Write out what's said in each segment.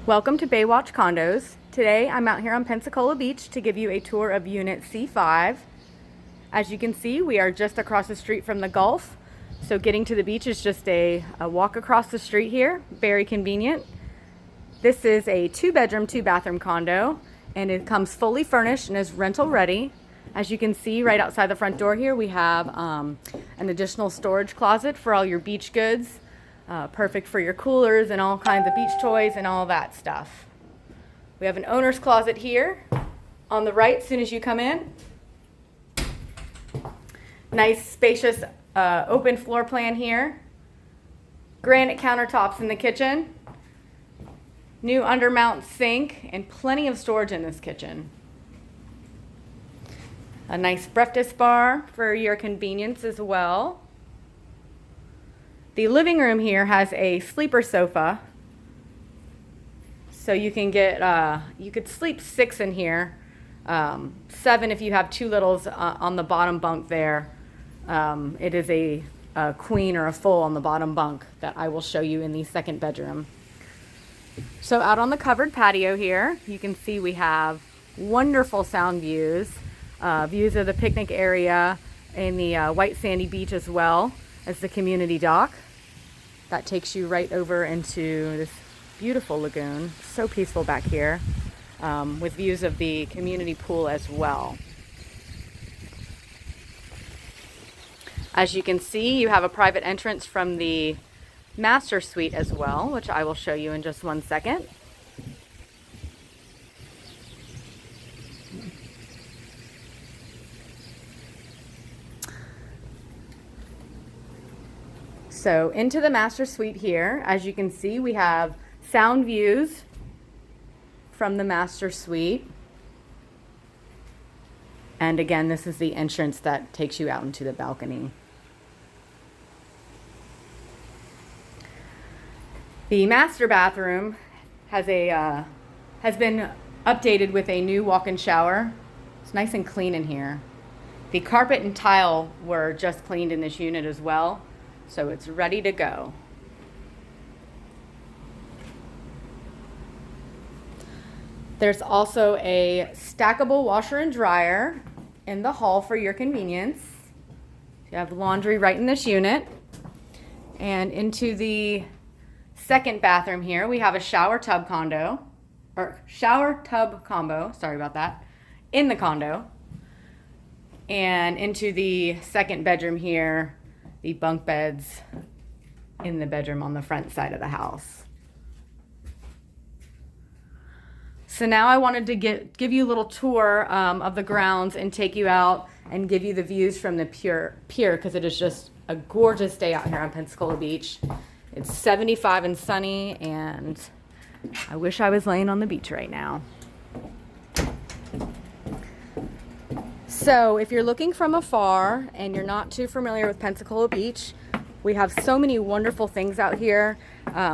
Welcome to Baywatch Condos. Today I'm out here on Pensacola Beach to give you a tour of Unit C5. As you can see, we are just across the street from the Gulf, so getting to the beach is just a walk across the street here. Very convenient. This is a 2-bedroom, 2-bathroom condo, and it comes fully furnished and is rental ready. As you can see right outside the front door here, we have an additional storage closet for all your beach goods. Perfect for your coolers and all kinds of beach toys and all that stuff. We have an owner's closet here on the right as soon as you come in. Nice spacious open floor plan here. Granite countertops in the kitchen. New undermount sink and plenty of storage in this kitchen. A nice breakfast bar for your convenience as well. The living room here has a sleeper sofa, so you can get, you could sleep 6 in here, 7 if you have 2 littles on the bottom bunk there. It is a queen or a full on the bottom bunk that I will show you in the second bedroom. So out on the covered patio here, you can see we have wonderful sound views, views of the picnic area and the white sandy beach as well as the community dock. That takes you right over into this beautiful lagoon. So peaceful back here, with views of the community pool as well. As you can see, you have a private entrance from the master suite as well, which I will show you in just one second. So into the master suite here, as you can see, we have sound views from the master suite. And again, this is the entrance that takes you out into the balcony. The master bathroom has been updated with a new walk-in shower. It's nice and clean in here. The carpet and tile were just cleaned in this unit as well, so it's ready to go. There's also a stackable washer and dryer in the hall for your convenience. You have laundry right in this unit. And into the second bathroom here, we have a shower tub combo, sorry about that, in the condo. And into the second bedroom here, the bunk beds in the bedroom on the front side of the house. So now I wanted to give you a little tour of the grounds and take you out and give you the views from the pier because it is just a gorgeous day out here on Pensacola Beach. It's 75 and sunny, and I wish I was laying on the beach right now. So if you're looking from afar and you're not too familiar with Pensacola Beach, we have so many wonderful things out here.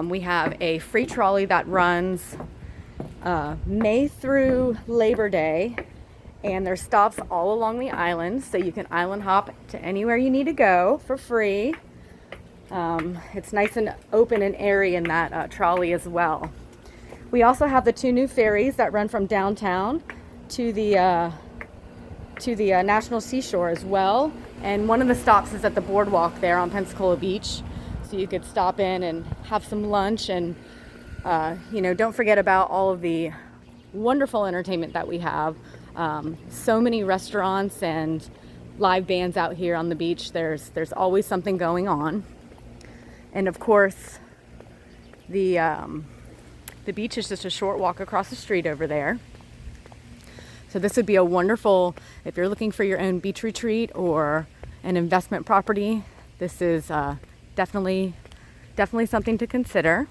We have a free trolley that runs May through Labor Day, and there's stops all along the island, so you can island hop to anywhere you need to go for free. It's nice and open and airy in that trolley as well. We also have the 2 new ferries that run from downtown to the National Seashore as well, and one of the stops is at the boardwalk there on Pensacola Beach, so you could stop in and have some lunch and don't forget about all of the wonderful entertainment that we have. So many restaurants and live bands out here on the beach. There's always something going on. And of course, the beach is just a short walk across the street over there. So this would be a wonderful, if you're looking for your own beach retreat or an investment property, this is definitely something to consider.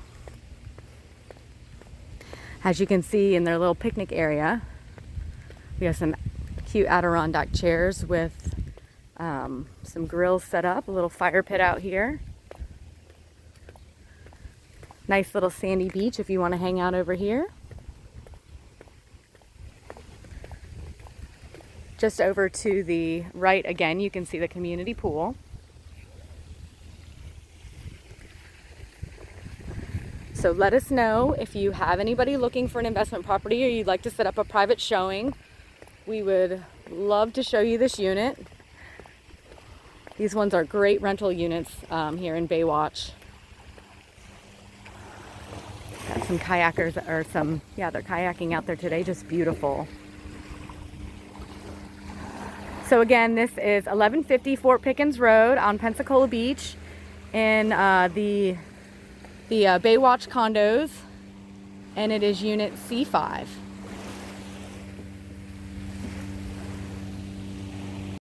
As you can see in their little picnic area, we have some cute Adirondack chairs with some grills set up, a little fire pit out here. Nice little sandy beach if you want to hang out over here. Just over to the right again, you can see the community pool. So let us know if you have anybody looking for an investment property or you'd like to set up a private showing. We would love to show you this unit. These ones are great rental units here in Baywatch. Got some kayakers, or some, yeah, they're kayaking out there today, just beautiful. So again, this is 1150 Fort Pickens Road on Pensacola Beach in the Baywatch condos, and it is unit C5.